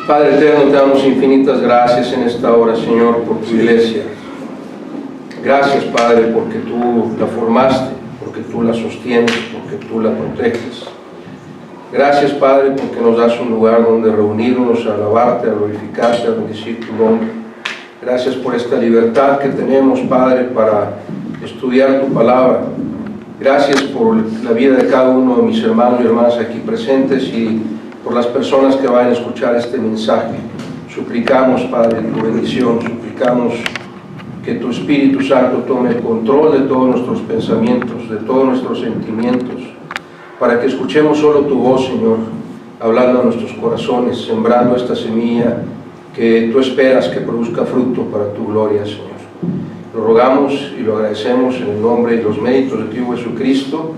Padre eterno, te damos infinitas gracias en esta hora, Señor, por tu iglesia. Gracias, Padre, porque tú la formaste, porque tú la sostienes, porque tú la proteges. Gracias, Padre, porque nos das un lugar donde reunirnos, a alabarte, a glorificarte, a bendecir tu nombre. Gracias por esta libertad que tenemos, Padre, para estudiar tu palabra. Gracias por la vida de cada uno de mis hermanos y hermanas aquí presentes y por las personas que van a escuchar este mensaje. Suplicamos, Padre, tu bendición, suplicamos que tu Espíritu Santo tome el control de todos nuestros pensamientos, de todos nuestros sentimientos, para que escuchemos solo tu voz, Señor, hablando a nuestros corazones, sembrando esta semilla que tú esperas que produzca fruto para tu gloria, Señor. Lo rogamos y lo agradecemos en el nombre y los méritos de tu Hijo Jesucristo,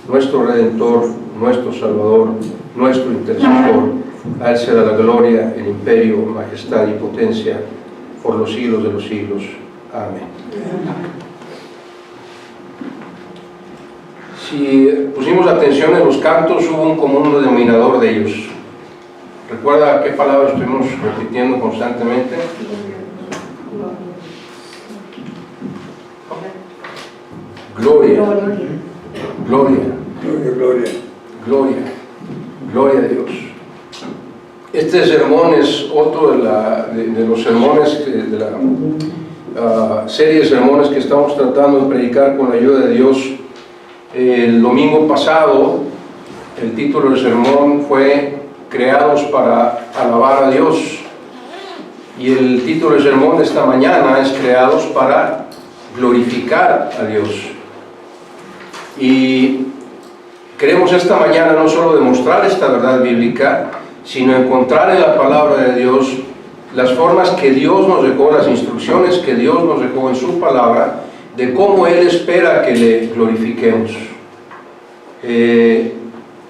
nuestro Redentor, nuestro Salvador, nuestro Intercesor. A Él será la gloria, el imperio, majestad y potencia por los siglos de los siglos. Amén. Si pusimos atención en los cantos, hubo un común denominador de ellos. ¿Recuerda qué palabra estuvimos repitiendo constantemente? Gloria. Gloria. Gloria. Gloria. Gloria a Dios. Este sermón es otro de los sermones, de la serie de sermones que estamos tratando de predicar con la ayuda de Dios. El domingo pasado, el título del sermón fue Creados para alabar a Dios. Y el título del sermón de esta mañana es Creados para glorificar a Dios. Y queremos esta mañana no solo demostrar esta verdad bíblica, sino encontrar en la palabra de Dios las formas que Dios nos dejó, las instrucciones que Dios nos dejó en su palabra, de cómo Él espera que le glorifiquemos.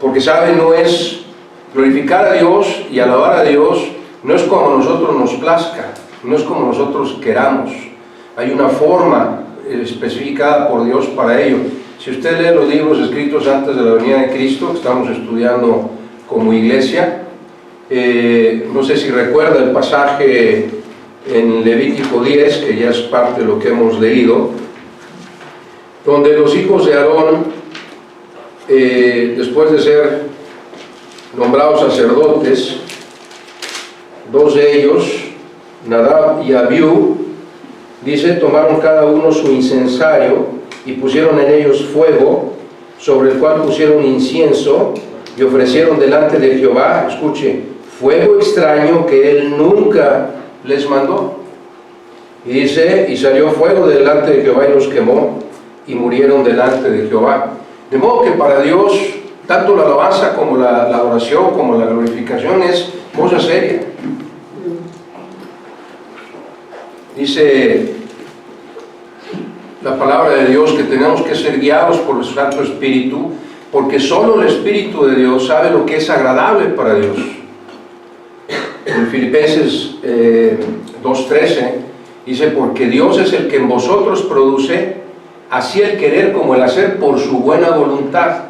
Porque sabe, no es glorificar a Dios y alabar a Dios, no es como a nosotros nos plazca, no es como nosotros queramos. Hay una forma especificada por Dios para ello. Si usted lee los libros escritos antes de la venida de Cristo, que estamos estudiando como iglesia, no sé si recuerda el pasaje en Levítico 10, que ya es parte de lo que hemos leído, donde los hijos de Aarón, después de ser nombrados sacerdotes, dos de ellos, Nadab y Abiú, dice, tomaron cada uno su incensario y pusieron en ellos fuego, sobre el cual pusieron incienso y ofrecieron delante de Jehová, escuche, fuego extraño que él nunca les mandó. Y dice, y salió fuego delante de Jehová y los quemó, y murieron delante de Jehová. De modo que para Dios, tanto la alabanza como la oración, como la glorificación es cosa seria. Dice la palabra de Dios que tenemos que ser guiados por el Santo Espíritu, porque solo el Espíritu de Dios sabe lo que es agradable para Dios. En Filipenses 2:13 dice, porque Dios es el que en vosotros produce así el querer como el hacer por su buena voluntad.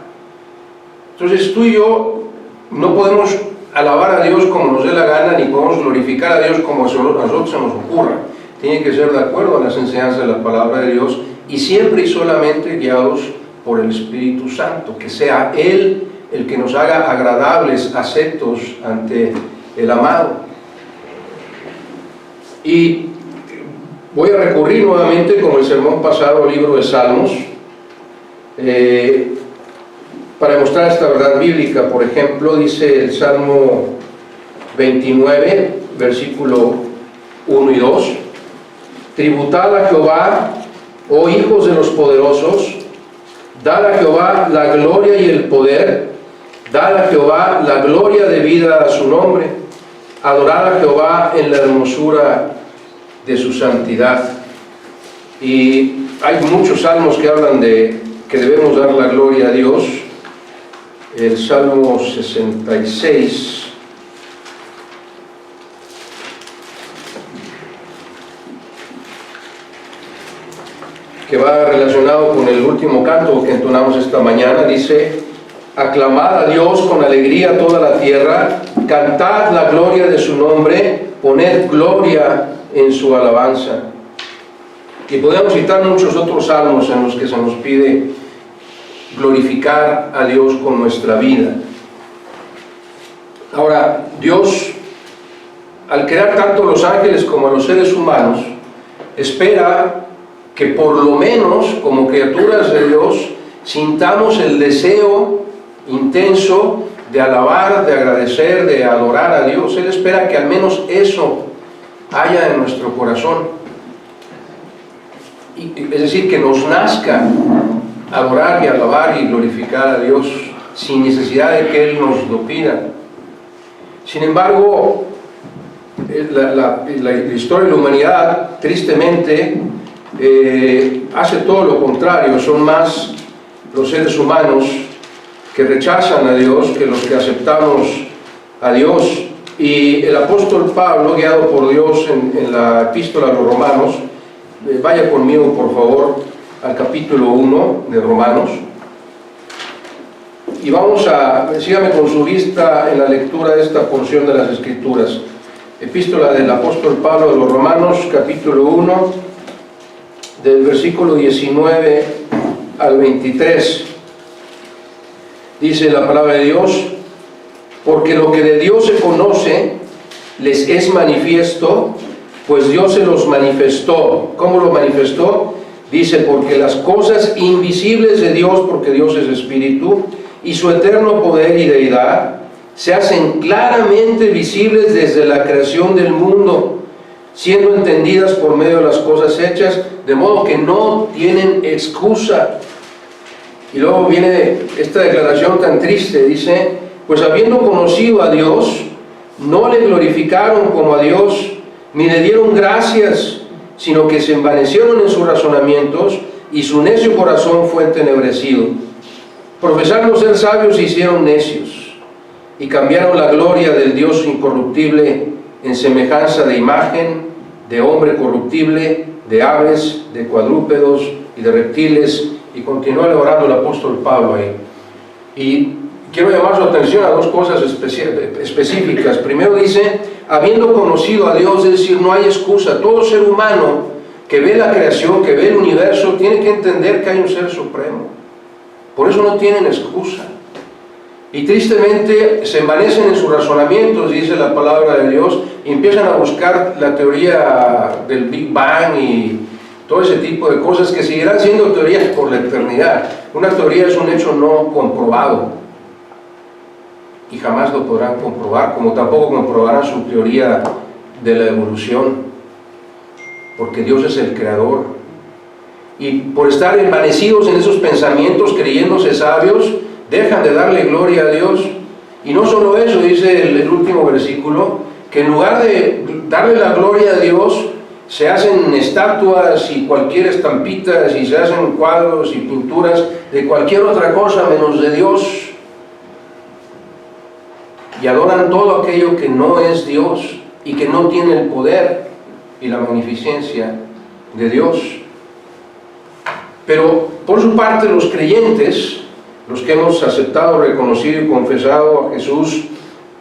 Entonces tú y yo no podemos alabar a Dios como nos dé la gana, ni podemos glorificar a Dios como a nosotros se nos ocurra. Tiene que ser de acuerdo a las enseñanzas de la palabra de Dios y siempre y solamente guiados por el Espíritu Santo, que sea Él el que nos haga agradables, aceptos ante el amado. Y voy a recurrir nuevamente, como el sermón pasado, al libro de Salmos, para mostrar esta verdad bíblica. Por ejemplo, dice el Salmo 29, versículo 1 y 2, tributad a Jehová, oh hijos de los poderosos, dad a Jehová la gloria y el poder, dad a Jehová la gloria debida a su nombre, adorad a Jehová en la hermosura de su santidad. Y hay muchos salmos que hablan de que debemos dar la gloria a Dios. El Salmo 66, que va relacionado con el último canto que entonamos esta mañana, dice, aclamad a Dios con alegría toda la tierra, cantad la gloria de su nombre, poned gloria en su alabanza. Y podemos citar muchos otros salmos en los que se nos pide glorificar a Dios con nuestra vida. Ahora, Dios, al crear tanto a los ángeles como a los seres humanos, espera que por lo menos como criaturas de Dios sintamos el deseo intenso de alabar, de agradecer, de adorar a Dios. Él espera que al menos eso haya en nuestro corazón. Es decir, que nos nazca adorar y alabar y glorificar a Dios sin necesidad de que Él nos lo pida. Sin embargo, la historia de la humanidad, tristemente, hace todo lo contrario. Son más los seres humanos que rechazan a Dios que los que aceptamos a Dios. Y el apóstol Pablo, guiado por Dios en la epístola a los Romanos, vaya conmigo por favor al capítulo 1 de Romanos, y sígame con su vista en la lectura de esta porción de las Escrituras. Epístola del apóstol Pablo a los Romanos, capítulo 1, del versículo 19 al 23. Dice la palabra de Dios: porque lo que de Dios se conoce les es manifiesto, pues Dios se los manifestó. ¿Cómo lo manifestó? Dice, porque las cosas invisibles de Dios, porque Dios es espíritu, y su eterno poder y deidad, se hacen claramente visibles desde la creación del mundo, siendo entendidas por medio de las cosas hechas, de modo que no tienen excusa. Y luego viene esta declaración tan triste, dice, pues habiendo conocido a Dios, no le glorificaron como a Dios, ni le dieron gracias, sino que se envanecieron en sus razonamientos, y su necio corazón fue entenebrecido. Profesando ser sabios, se hicieron necios, y cambiaron la gloria del Dios incorruptible en semejanza de imagen, de hombre corruptible, de aves, de cuadrúpedos y de reptiles. Y continúa elaborando el apóstol Pablo ahí. Y quiero llamar su atención a dos cosas específicas. Primero dice, habiendo conocido a Dios, es decir, no hay excusa. Todo ser humano que ve la creación, que ve el universo, tiene que entender que hay un ser supremo. Por eso no tienen excusa. Y tristemente se envanecen en sus razonamientos, dice la palabra de Dios, y empiezan a buscar la teoría del Big Bang y todo ese tipo de cosas que seguirán siendo teorías por la eternidad. Una teoría es un hecho no comprobado y jamás lo podrán comprobar, como tampoco comprobarán su teoría de la evolución, porque Dios es el creador. Y por estar envanecidos en esos pensamientos, creyéndose sabios, dejan de darle gloria a Dios. Y no solo eso, dice el último versículo, que en lugar de darle la gloria a Dios, se hacen estatuas y cualquier estampitas, y se hacen cuadros y pinturas de cualquier otra cosa menos de Dios, y adoran todo aquello que no es Dios y que no tiene el poder y la magnificencia de Dios. Pero por su parte, los creyentes, los que hemos aceptado, reconocido y confesado a Jesús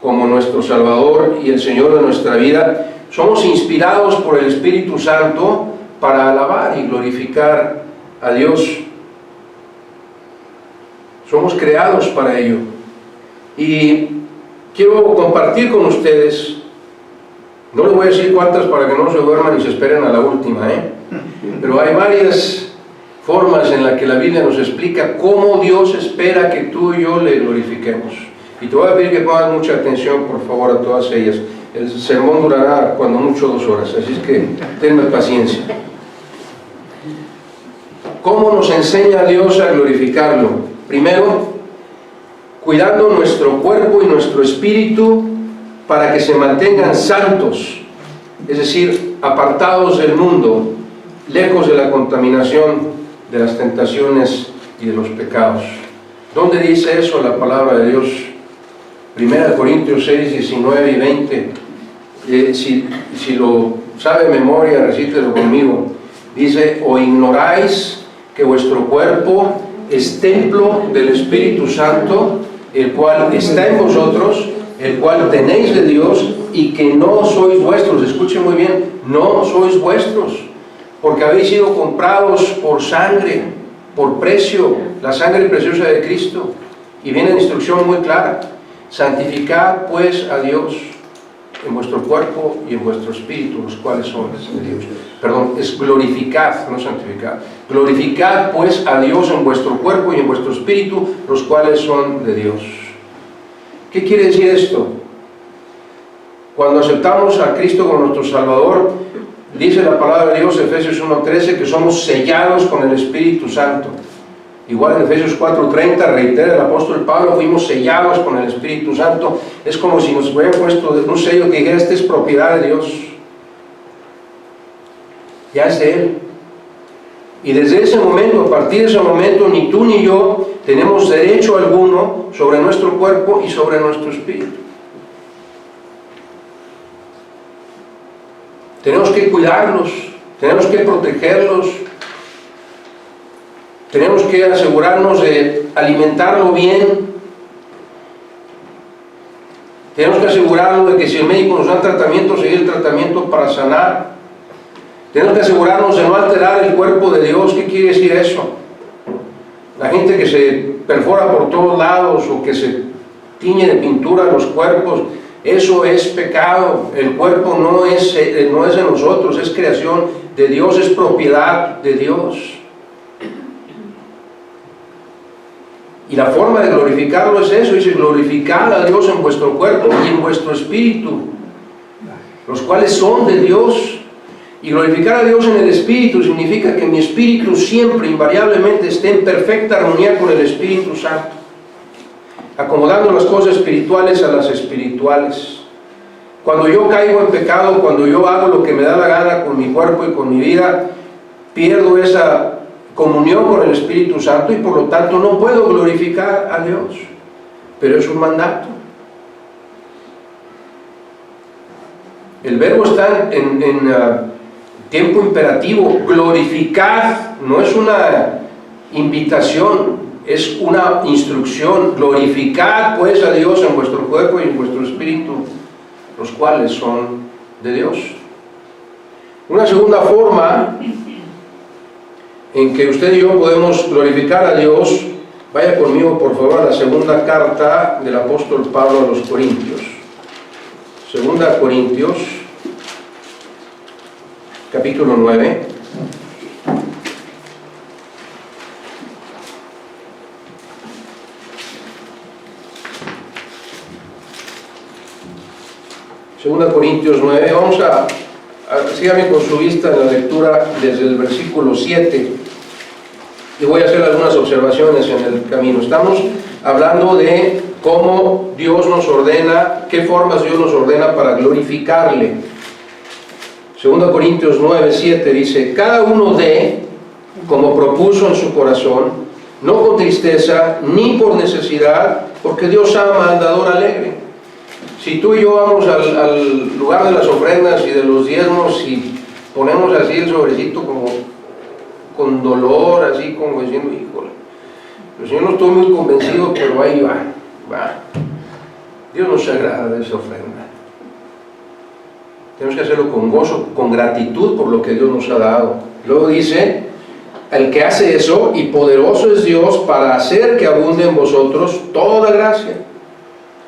como nuestro Salvador y el Señor de nuestra vida, somos inspirados por el Espíritu Santo para alabar y glorificar a Dios. Somos creados para ello. Y quiero compartir con ustedes, no les voy a decir cuántas para que no se duerman y se esperen a la última, pero hay varias formas en las que la Biblia nos explica cómo Dios espera que tú y yo le glorifiquemos. Y te voy a pedir que pongas mucha atención, por favor, a todas ellas. El sermón durará cuando mucho 2 horas, así es que tenme paciencia. ¿Cómo nos enseña Dios a glorificarlo? Primero, cuidando nuestro cuerpo y nuestro espíritu para que se mantengan santos, es decir, apartados del mundo, lejos de la contaminación, de las tentaciones y de los pecados. ¿Dónde dice eso la palabra de Dios? 1 Corintios 6, 19 y 20. Si lo sabe de memoria, recítelo conmigo. Dice, ¿o ignoráis que vuestro cuerpo es templo del Espíritu Santo, el cual está en vosotros, el cual tenéis de Dios y que no sois vuestros. Escuchen muy bien, no sois vuestros, porque habéis sido comprados por sangre, por precio, la sangre preciosa de Cristo. Y viene la instrucción muy clara: santificad pues a Dios en vuestro cuerpo y en vuestro espíritu, los cuales son de Dios. Perdón, es glorificad, no santificad. Glorificad pues a Dios en vuestro cuerpo y en vuestro espíritu, los cuales son de Dios. ¿Qué quiere decir esto? Cuando aceptamos a Cristo como nuestro Salvador, dice la palabra de Dios, Efesios 1:13, que somos sellados con el Espíritu Santo. Igual en Efesios 4:30 reitera el apóstol Pablo, fuimos sellados con el Espíritu Santo. Es como si nos hubieran puesto un sello que dijera: esta es propiedad de Dios, ya es de Él. Y desde ese momento, a partir de ese momento, ni tú ni yo tenemos derecho alguno sobre nuestro cuerpo y sobre nuestro espíritu. Tenemos que cuidarlos, tenemos que protegerlos, tenemos que asegurarnos de alimentarlo bien, tenemos que asegurarnos de que si el médico nos da tratamiento, seguir el tratamiento para sanar. Tenemos que asegurarnos de no alterar el cuerpo de Dios. ¿Qué quiere decir eso? La gente que se perfora por todos lados o que se tiñe de pintura los cuerpos, eso es pecado. El cuerpo no es de nosotros, es creación de Dios, es propiedad de Dios. Y la forma de glorificarlo es eso, dice: glorificad a Dios en vuestro cuerpo y en vuestro espíritu, los cuales son de Dios. Y glorificar a Dios en el Espíritu significa que mi espíritu siempre, invariablemente, esté en perfecta armonía con el Espíritu Santo, acomodando las cosas espirituales a las espirituales. Cuando yo caigo en pecado, cuando yo hago lo que me da la gana con mi cuerpo y con mi vida, pierdo esa comunión con el Espíritu Santo y por lo tanto no puedo glorificar a Dios. Pero es un mandato. El verbo está en tiempo imperativo. Glorificad no es una invitación, es una instrucción. Glorificad pues a Dios en vuestro cuerpo y en vuestro espíritu, los cuales son de Dios. Una segunda forma en que usted y yo podemos glorificar a Dios, vaya conmigo por favor a la segunda carta del apóstol Pablo a los Corintios. Segunda Corintios, capítulo 9. Segunda Corintios 9, vamos a sígame con su vista en la lectura desde el versículo 7 y voy a hacer algunas observaciones en el camino. Estamos hablando de cómo Dios nos ordena, qué formas Dios nos ordena para glorificarle. Segunda Corintios 9, 7 dice: cada uno dé como propuso en su corazón, no con tristeza ni por necesidad, porque Dios ama al dador alegre. Si tú y yo vamos al lugar de las ofrendas y de los diezmos y ponemos así el sobrecito como con dolor, así como diciendo: híjole, pues yo no estoy muy convencido, pero ahí va. Dios no se agrada de esa ofrenda. Tenemos que hacerlo con gozo, con gratitud por lo que Dios nos ha dado. Luego dice: el que hace eso, y poderoso es Dios para hacer que abunde en vosotros toda gracia,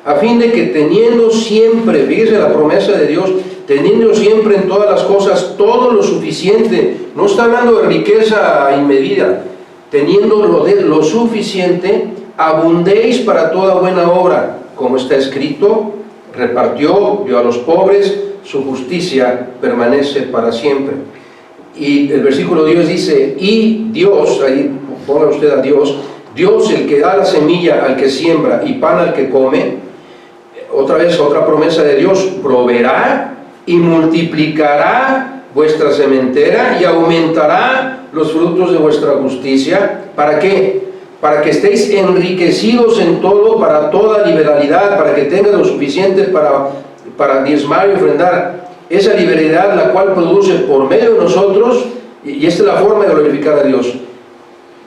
a fin de que teniendo siempre, fíjese la promesa de Dios, teniendo siempre en todas las cosas todo lo suficiente, no está hablando de riqueza inmedida, teniendo lo suficiente, abundéis para toda buena obra, como está escrito: repartió, dio a los pobres, su justicia permanece para siempre. Y el versículo 10 dice: y Dios, ahí ponga usted a Dios, Dios el que da la semilla al que siembra y pan al que come. Otra vez, otra promesa de Dios: proveerá y multiplicará vuestra sementera y aumentará los frutos de vuestra justicia. ¿Para qué? Para que estéis enriquecidos en todo, para toda liberalidad, para que tengan lo suficiente para diezmar y ofrendar. Esa liberalidad la cual produce por medio de nosotros, y esta es la forma de glorificar a Dios,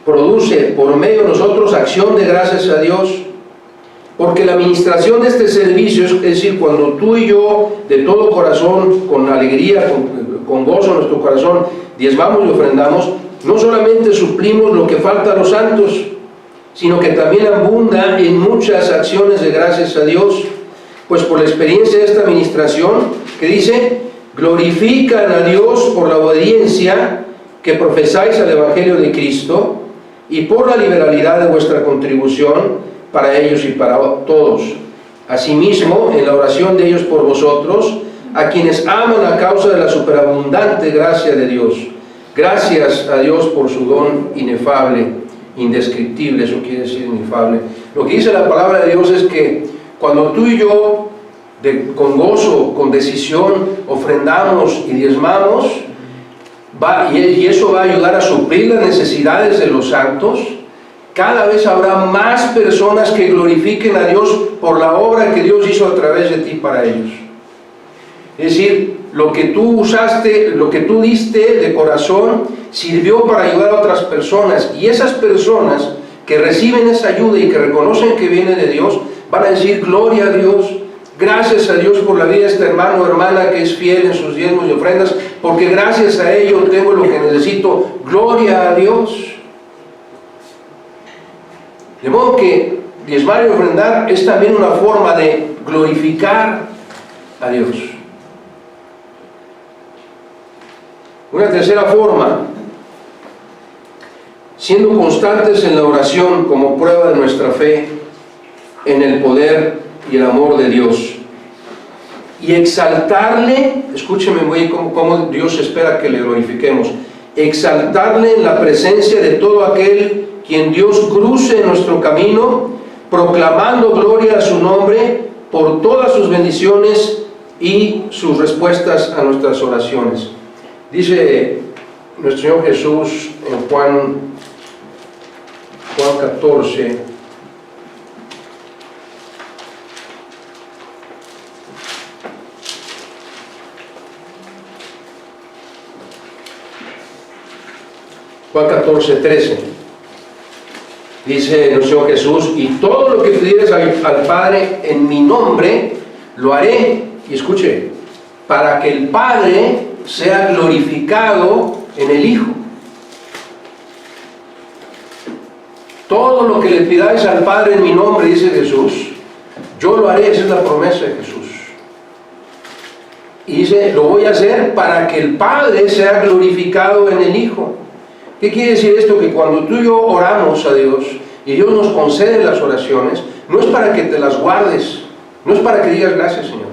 produce por medio de nosotros acción de gracias a Dios. Porque la administración de este servicio, es decir, cuando tú y yo, de todo corazón, con alegría, con gozo en nuestro corazón, diezmamos y ofrendamos, no solamente suplimos lo que falta a los santos, sino que también abunda en muchas acciones de gracias a Dios, pues por la experiencia de esta administración, que dice, glorifican a Dios por la obediencia que profesáis al Evangelio de Cristo y por la liberalidad de vuestra contribución para ellos y para todos. Asimismo, en la oración de ellos por vosotros, a quienes aman a causa de la superabundante gracia de Dios. Gracias a Dios por su don inefable, indescriptible, eso quiere decir inefable. Lo que dice la palabra de Dios es que cuando tú y yo, con gozo, con decisión, ofrendamos y diezmamos, y eso va a ayudar a suplir las necesidades de los santos, cada vez habrá más personas que glorifiquen a Dios por la obra que Dios hizo a través de ti para ellos. Es decir, lo que tú usaste, lo que tú diste de corazón, sirvió para ayudar a otras personas. Y esas personas que reciben esa ayuda y que reconocen que viene de Dios, van a decir, gloria a Dios, gracias a Dios por la vida de este hermano o hermana que es fiel en sus diezmos y ofrendas, porque gracias a ello tengo lo que necesito, gloria a Dios. De modo que diezmar y ofrendar es también una forma de glorificar a Dios. Una tercera forma, siendo constantes en la oración como prueba de nuestra fe en el poder y el amor de Dios. Y exaltarle, escúcheme muy bien cómo Dios espera que le glorifiquemos, exaltarle en la presencia de todo aquel quien Dios cruce en nuestro camino, proclamando gloria a su nombre por todas sus bendiciones y sus respuestas a nuestras oraciones. Dice nuestro Señor Jesús en Juan 14, Juan 14:13. Dice nuestro Señor Jesús, y todo lo que pidieres al Padre en mi nombre, lo haré, y escuche, para que el Padre sea glorificado en el Hijo. Todo lo que le pidáis al Padre en mi nombre, dice Jesús, yo lo haré, esa es la promesa de Jesús. Y dice, lo voy a hacer para que el Padre sea glorificado en el Hijo. ¿Qué quiere decir esto? Que cuando tú y yo oramos a Dios y Dios nos concede las oraciones, no es para que te las guardes, no es para que digas gracias, Señor,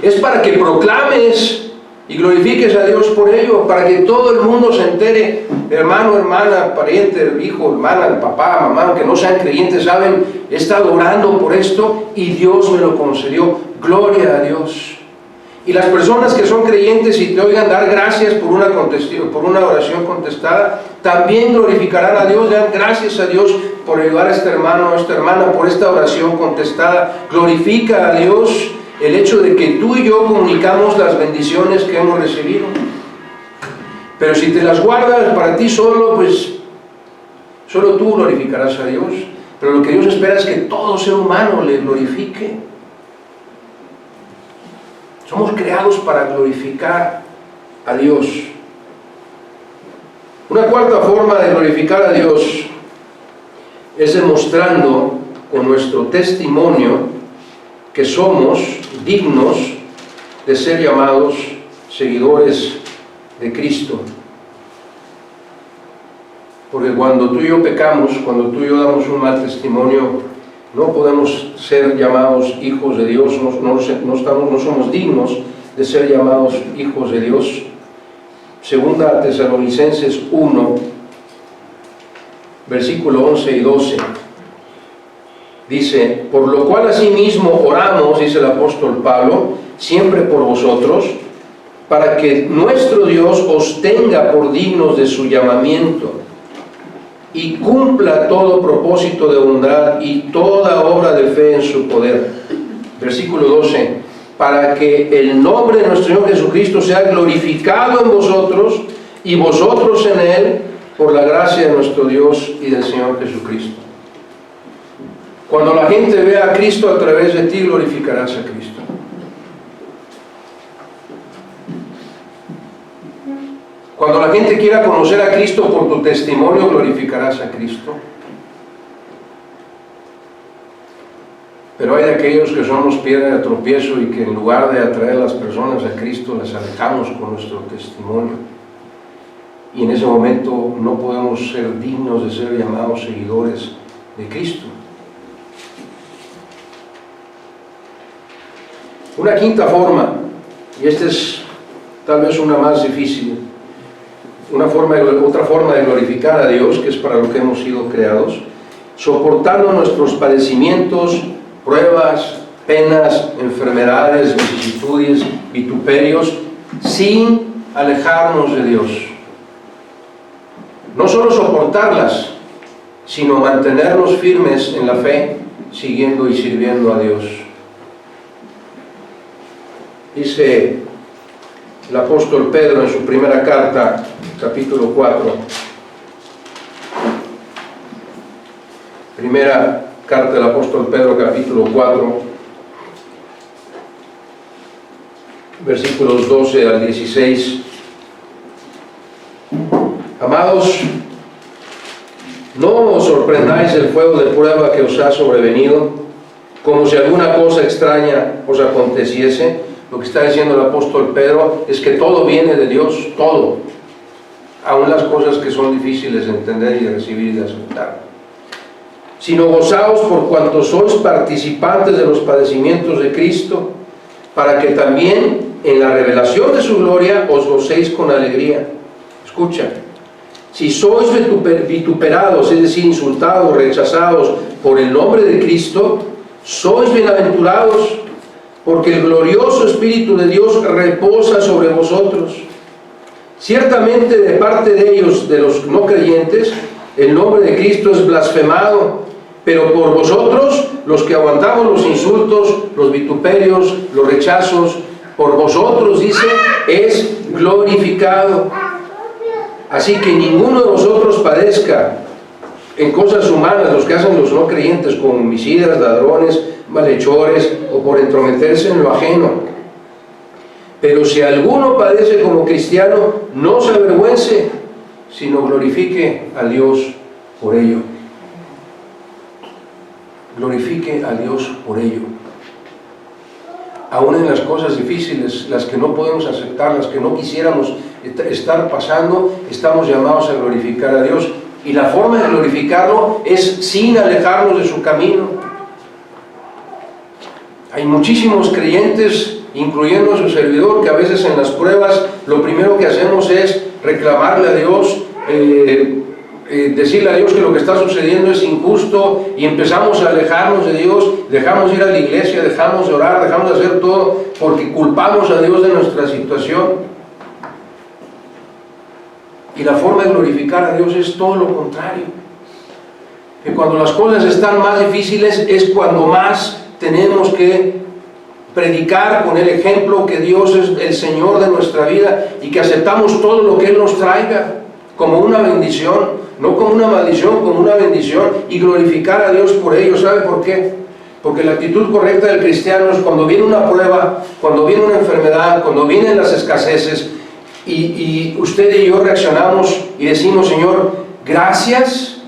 es para que proclames y glorifiques a Dios por ello, para que todo el mundo se entere, hermano, hermana, pariente, hijo, hermana, papá, mamá, aunque no sean creyentes, saben, he estado orando por esto y Dios me lo concedió, gloria a Dios. Y las personas que son creyentes y te oigan dar gracias por una oración contestada, también glorificarán a Dios, dan gracias a Dios por ayudar a este hermano o a esta hermana por esta oración contestada. Glorifica a Dios el hecho de que tú y yo comunicamos las bendiciones que hemos recibido. Pero si te las guardas para ti solo, pues solo tú glorificarás a Dios. Pero lo que Dios espera es que todo ser humano le glorifique. Somos creados para glorificar a Dios. Una cuarta forma de glorificar a Dios es demostrando con nuestro testimonio que somos dignos de ser llamados seguidores de Cristo. Porque cuando tú y yo pecamos, cuando tú y yo damos un mal testimonio, no podemos ser llamados hijos de Dios, no somos dignos de ser llamados hijos de Dios. Segunda Tesalonicenses 1, versículo 11 y 12. Dice, por lo cual asimismo oramos, dice el apóstol Pablo, siempre por vosotros, para que nuestro Dios os tenga por dignos de su llamamiento y cumpla todo propósito de bondad y toda obra de fe en su poder. Versículo 12, para que el nombre de nuestro Señor Jesucristo sea glorificado en vosotros y vosotros en Él, por la gracia de nuestro Dios y del Señor Jesucristo. Cuando la gente vea a Cristo a través de ti, glorificarás a Cristo. Cuando la gente quiera conocer a Cristo por tu testimonio, glorificarás a Cristo. Pero hay de aquellos que somos piedra de tropiezo y que en lugar de atraer a las personas a Cristo, las alejamos con nuestro testimonio. Y en ese momento no podemos ser dignos de ser llamados seguidores de Cristo. Una quinta forma, y esta es tal vez una más difícil, otra forma de glorificar a Dios, que es para lo que hemos sido creados, soportando nuestros padecimientos, pruebas, penas, enfermedades, vicisitudes, vituperios, sin alejarnos de Dios. No solo soportarlas, sino mantenernos firmes en la fe, siguiendo y sirviendo a Dios. Dice el apóstol Pedro en su primera carta, capítulo 4. Primera carta del apóstol Pedro, capítulo 4, versículos 12 al 16. Amados, no os sorprendáis del fuego de prueba que os ha sobrevenido, como si alguna cosa extraña os aconteciese. Lo que está diciendo el apóstol Pedro es que todo viene de Dios, todo, aun las cosas que son difíciles de entender y de recibir y de aceptar. Sino gozaos por cuanto sois participantes de los padecimientos de Cristo, para que también en la revelación de su gloria os gocéis con alegría. Escucha, si sois vituperados, es decir, insultados, rechazados por el nombre de Cristo, sois bienaventurados, porque el glorioso Espíritu de Dios reposa sobre vosotros. Ciertamente de parte de ellos, de los no creyentes, el nombre de Cristo es blasfemado, pero por vosotros, los que aguantamos los insultos, los vituperios, los rechazos, por vosotros, dice, es glorificado. Así que ninguno de vosotros padezca en cosas humanas, los que hacen los no creyentes, como homicidas, ladrones, malhechores, o por entrometerse en lo ajeno. Pero si alguno padece como cristiano, no se avergüence, sino glorifique a Dios por ello. Glorifique a Dios por ello. Aún en las cosas difíciles, las que no podemos aceptar, las que no quisiéramos estar pasando, estamos llamados a glorificar a Dios. Y la forma de glorificarlo es sin alejarnos de su camino. Hay muchísimos creyentes, incluyendo a su servidor, que a veces en las pruebas lo primero que hacemos es reclamarle a Dios, decirle a Dios que lo que está sucediendo es injusto, y empezamos a alejarnos de Dios, dejamos de ir a la iglesia, dejamos de orar, dejamos de hacer todo porque culpamos a Dios de nuestra situación. Y la forma de glorificar a Dios es todo lo contrario. Que cuando las cosas están más difíciles es cuando más tenemos que predicar con el ejemplo que Dios es el Señor de nuestra vida y que aceptamos todo lo que Él nos traiga como una bendición, no como una maldición, como una bendición, y glorificar a Dios por ello. ¿Sabe por qué? Porque la actitud correcta del cristiano es cuando viene una prueba, cuando viene una enfermedad, cuando vienen las escaseces, y usted y yo reaccionamos y decimos: Señor, gracias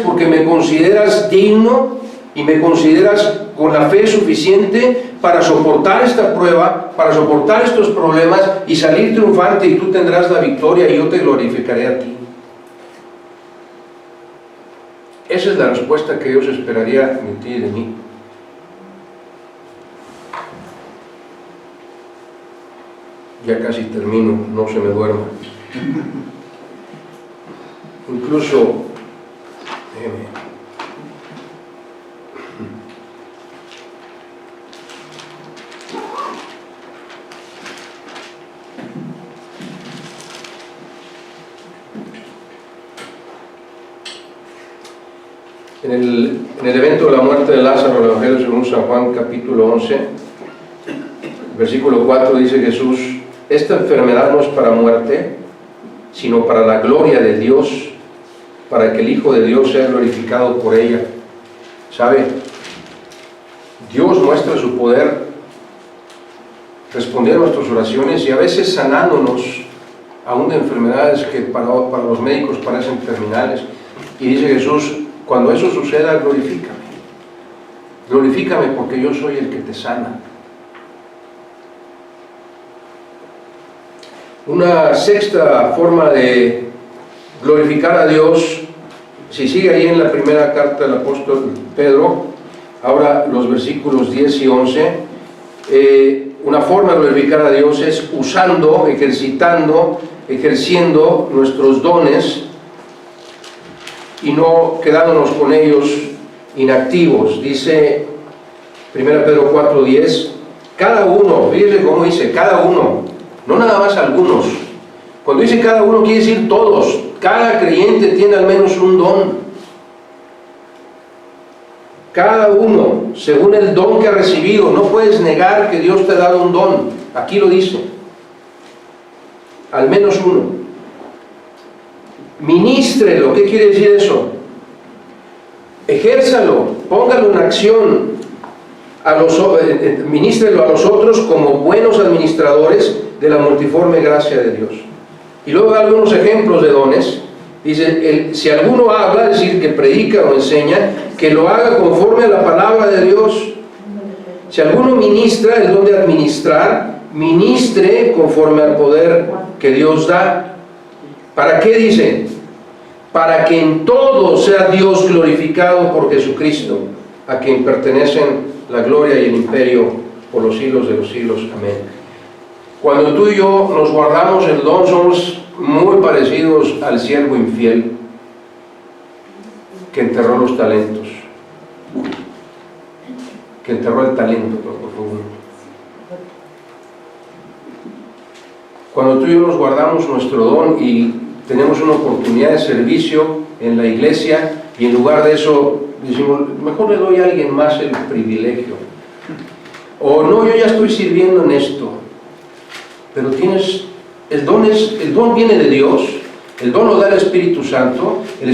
porque me consideras digno y me consideras con la fe suficiente para soportar esta prueba, para soportar estos problemas y salir triunfante, y tú tendrás la victoria y yo te glorificaré a ti. Esa es la respuesta que Dios esperaría de ti y de mí. Ya casi termino, no se me duerma. Incluso, en el evento de la muerte de Lázaro, el Evangelio según San Juan, capítulo 11, versículo 4, dice Jesús: esta enfermedad no es para muerte, sino para la gloria de Dios, para que el Hijo de Dios sea glorificado por ella. ¿Sabe? Dios muestra su poder responder a nuestras oraciones y a veces sanándonos aún de enfermedades que para los médicos parecen terminales. Y dice Jesús, cuando eso suceda, glorifícame. Glorifícame porque yo soy el que te sana. Una sexta forma de glorificar a Dios, si sigue ahí en la primera carta del apóstol Pedro, ahora los versículos 10 y 11, una forma de glorificar a Dios es usando, ejerciendo nuestros dones y no quedándonos con ellos inactivos. Dice 1 Pedro 4:10, cada uno, fíjense cómo dice, cada uno, no nada más algunos. Cuando dice cada uno quiere decir todos. Cada creyente tiene al menos un don. Cada uno, según el don que ha recibido. No puedes negar que Dios te ha dado un don. Aquí lo dice. Al menos uno. Ministrelo. ¿Qué quiere decir eso? Ejérzalo. Póngalo en acción. Ministrelo a los otros como buenos administradores de la multiforme gracia de Dios. Y luego da algunos ejemplos de dones. Dice, si alguno habla, es decir, que predica o enseña, que lo haga conforme a la palabra de Dios. Si alguno ministra, el don de administrar, ministre conforme al poder que Dios da. ¿Para qué dice? Para que en todo sea Dios glorificado por Jesucristo, a quien pertenecen la gloria y el imperio por los siglos de los siglos. Amén. Cuando tú y yo nos guardamos el don, somos muy parecidos al siervo infiel que enterró los talentos, que enterró el talento, por favor. Cuando tú y yo nos guardamos nuestro don y tenemos una oportunidad de servicio en la iglesia, y en lugar de eso decimos, mejor le doy a alguien más el privilegio, o no, yo ya estoy sirviendo en esto, pero tienes, el don viene de Dios, el don lo da el Espíritu Santo es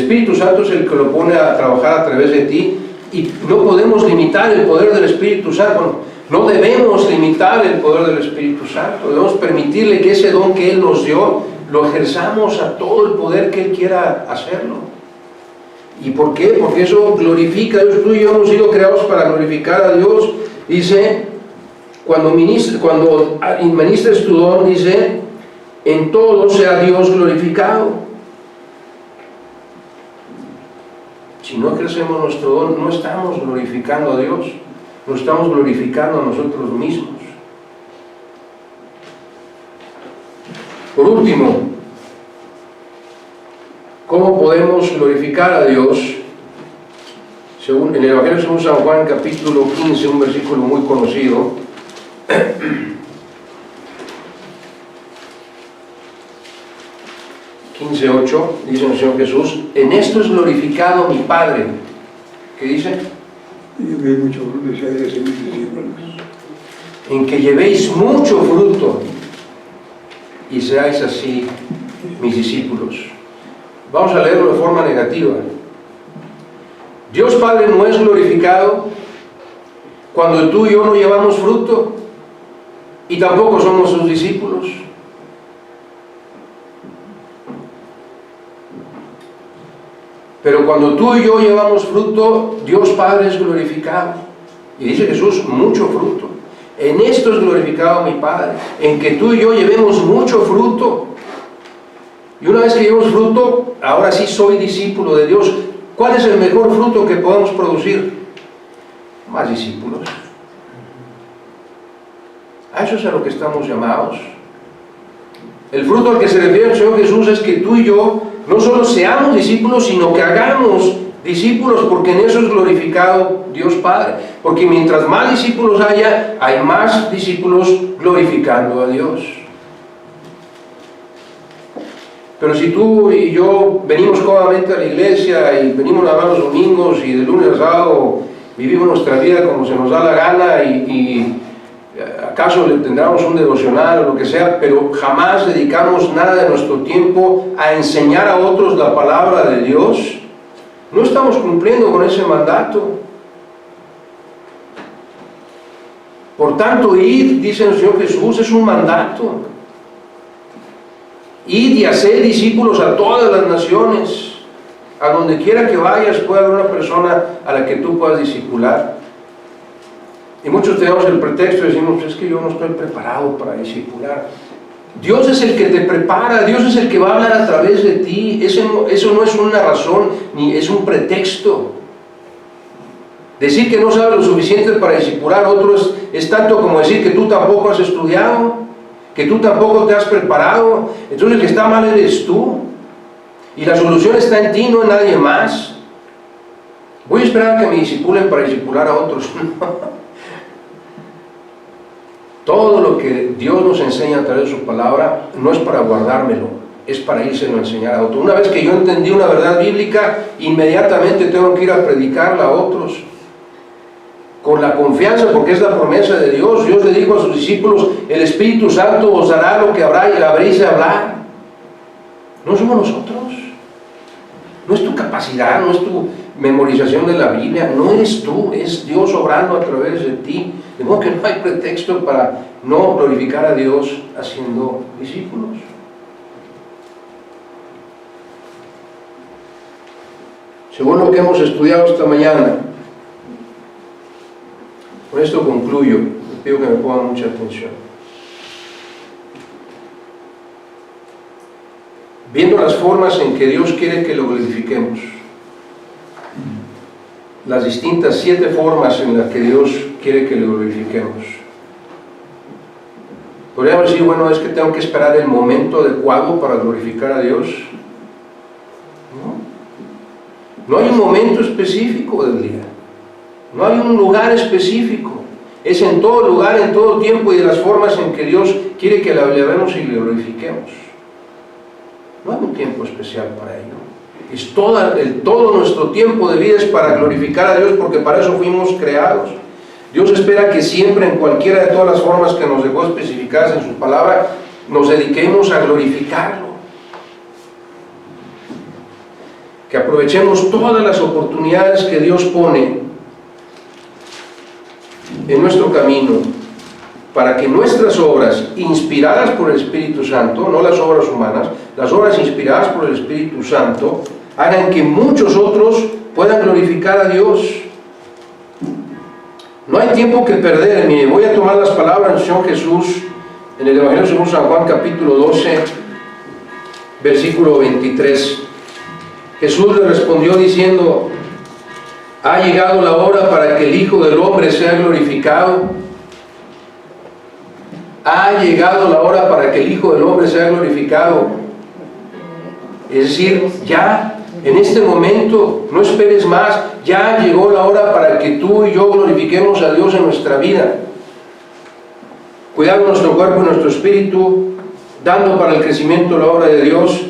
el que lo pone a trabajar a través de ti, y no podemos limitar el poder del Espíritu Santo, no debemos limitar el poder del Espíritu Santo, debemos permitirle que ese don que Él nos dio, lo ejerzamos a todo el poder que Él quiera hacerlo. ¿Y por qué? Porque eso glorifica a Dios. Tú y yo hemos sido creados para glorificar a Dios. Dice, cuando ministres tu don, dice, en todo sea Dios glorificado. Si no ejercemos nuestro don, no estamos glorificando a Dios, no estamos glorificando a nosotros mismos. Por último, ¿cómo podemos glorificar a Dios? Según en el Evangelio según San Juan, capítulo 15, un versículo muy conocido. 15:8, dice el Señor Jesús, en esto es glorificado mi Padre. ¿Qué dice? En que llevéis mucho fruto y seáis así mis discípulos. Vamos a leerlo de forma negativa. Dios Padre no es glorificado cuando tú y yo no llevamos fruto y tampoco somos sus discípulos. Pero cuando tú y yo llevamos fruto, Dios Padre es glorificado. Y dice Jesús, mucho fruto. En esto es glorificado mi Padre, en que tú y yo llevemos mucho fruto. Y una vez que llevamos fruto, ahora sí soy discípulo de Dios. ¿Cuál es el mejor fruto que podemos producir? Más discípulos. A eso es a lo que estamos llamados. El fruto al que se refiere el Señor Jesús es que tú y yo no solo seamos discípulos, sino que hagamos discípulos, porque en eso es glorificado Dios Padre. Porque mientras más discípulos haya, hay más discípulos glorificando a Dios. Pero si tú y yo venimos cómodamente a la iglesia y venimos a los domingos y de lunes a sábado vivimos nuestra vida como se nos da la gana y acaso le tendremos un devocional o lo que sea, pero jamás dedicamos nada de nuestro tiempo a enseñar a otros la palabra de Dios, no estamos cumpliendo con ese mandato. Por tanto, id, dice el Señor Jesús, es un mandato. Id y haced discípulos a todas las naciones. A donde quiera que vayas puede haber una persona a la que tú puedas discipular. Y muchos tenemos el pretexto y decimos, es que yo no estoy preparado para discipular. Dios es el que te prepara, Dios es el que va a hablar a través de ti. Eso no es una razón, ni es un pretexto. Decir que no sabes lo suficiente para discipular a otros es tanto como decir que tú tampoco has estudiado, que tú tampoco te has preparado. Entonces el que está mal eres tú. Y la solución está en ti, no en nadie más. Voy a esperar a que me discipulen para discipular a otros. Todo lo que Dios nos enseña a través de su palabra no es para guardármelo, es para írselo a enseñar a otros. Una vez que yo entendí una verdad bíblica, inmediatamente tengo que ir a predicarla a otros. Con la confianza, porque es la promesa de Dios. Dios le dijo a sus discípulos, el Espíritu Santo os dará lo que habréis de hablar. No somos nosotros. No es tu capacidad, no es tu memorización de la Biblia, no eres tú, es Dios obrando a través de ti. De modo que no hay pretexto para no glorificar a Dios haciendo discípulos. Según lo que hemos estudiado esta mañana, con esto concluyo, les pido que me pongan mucha atención. Viendo las formas en que Dios quiere que lo glorifiquemos, las distintas 7 formas en las que Dios quiere que lo glorifiquemos. Podríamos decir, bueno, es que tengo que esperar el momento adecuado para glorificar a Dios. No hay un momento específico del día, no hay un lugar específico. Es en todo lugar, en todo tiempo y de las formas en que Dios quiere que la alabemos y le glorifiquemos. No hay un tiempo especial para ello. Es todo nuestro tiempo de vida es para glorificar a Dios, porque para eso fuimos creados. Dios espera que siempre, en cualquiera de todas las formas que nos dejó especificadas en su palabra, nos dediquemos a glorificarlo. Que aprovechemos todas las oportunidades que Dios pone en nuestro camino, para que nuestras obras, inspiradas por el Espíritu Santo, no las obras humanas, las obras inspiradas por el Espíritu Santo, hagan que muchos otros puedan glorificar a Dios. No hay tiempo que perder. Mire, voy a tomar las palabras del Señor Jesús en el Evangelio según San Juan, capítulo 12, versículo 23. Jesús le respondió diciendo, ha llegado la hora para que el Hijo del Hombre sea glorificado. Ha llegado la hora para que el Hijo del Hombre sea glorificado. Es decir, ya, en este momento, no esperes más, ya llegó la hora para que tú y yo glorifiquemos a Dios en nuestra vida. Cuidando nuestro cuerpo y nuestro espíritu, dando para el crecimiento la obra de Dios,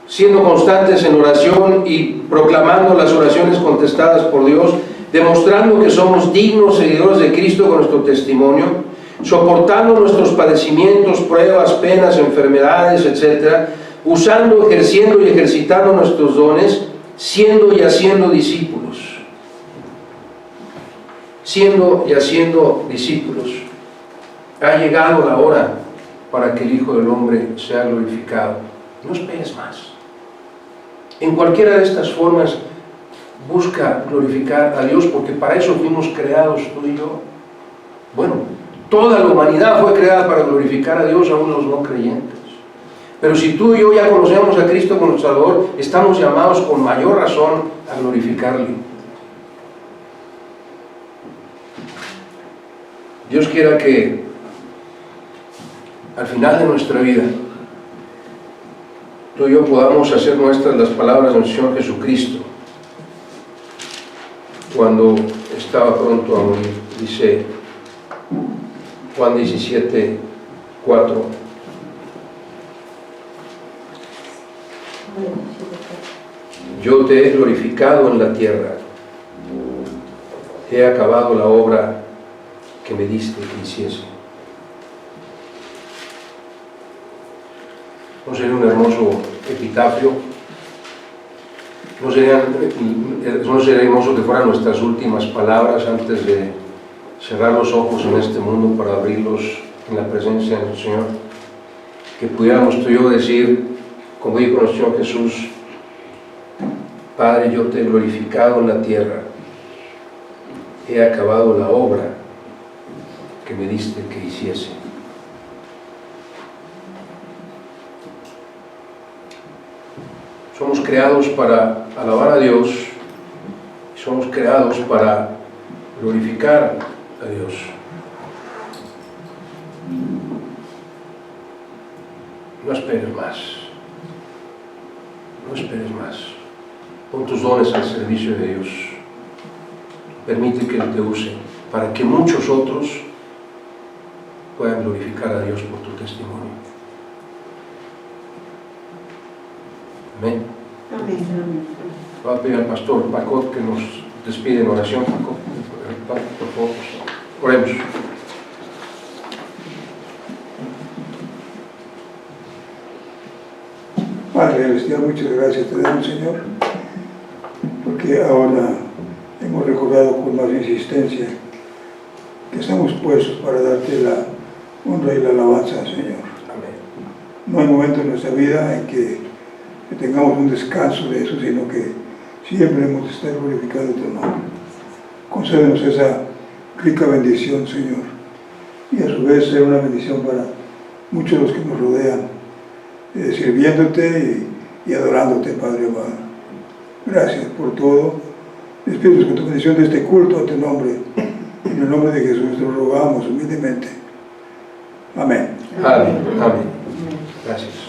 siendo constantes en oración y proclamando las oraciones contestadas por Dios, demostrando que somos dignos seguidores de Cristo con nuestro testimonio, soportando nuestros padecimientos, pruebas, penas, enfermedades, etc., usando, ejerciendo y ejercitando nuestros dones, siendo y haciendo discípulos. Siendo y haciendo discípulos. Ha llegado la hora para que el Hijo del Hombre sea glorificado. No esperes más. En cualquiera de estas formas, busca glorificar a Dios, porque para eso fuimos creados tú y yo. Bueno, toda la humanidad fue creada para glorificar a Dios, aún los no creyentes. Pero si tú y yo ya conocemos a Cristo como Salvador, estamos llamados con mayor razón a glorificarle. Dios quiera que al final de nuestra vida, tú y yo podamos hacer nuestras las palabras del Señor Jesucristo cuando estaba pronto a morir. Dice Juan 17, 4. Yo te he glorificado en la tierra, he acabado la obra que me diste que hiciese. ¿No sería un hermoso epitafio? ¿No sería hermoso que fueran nuestras últimas palabras antes de cerrar los ojos en este mundo para abrirlos en la presencia del Señor. Que pudiéramos tú y yo decir, como dijo nuestro Señor Jesús: Padre, yo te he glorificado en la tierra, he acabado la obra que me diste que hiciese. Somos creados para alabar a Dios, y somos creados para glorificar a Dios. No esperes más, no esperes más. Pon tus dones al servicio de Dios. Permite que Él te use para que muchos otros puedan glorificar a Dios por tu testimonio. Amén. Amén. Voy a pedir al pastor Pacot que nos despide en oración. Pacot, por favor, oremos. Padre Celestial, muchas gracias te damos, Señor, porque ahora hemos recordado con más insistencia que estamos puestos para darte la honra y la alabanza, Señor. Amén. No hay momento en nuestra vida en que tengamos un descanso de eso, sino que siempre hemos de estar glorificando tu nombre. Concédenos esa rica bendición, Señor, y a su vez ser una bendición para muchos de los que nos rodean, sirviéndote y adorándote, Padre amado. Gracias por todo. Despídenos con tu bendición de este culto a tu nombre. En el nombre de Jesús te lo rogamos humildemente. Amén. Amén. Amén. Gracias.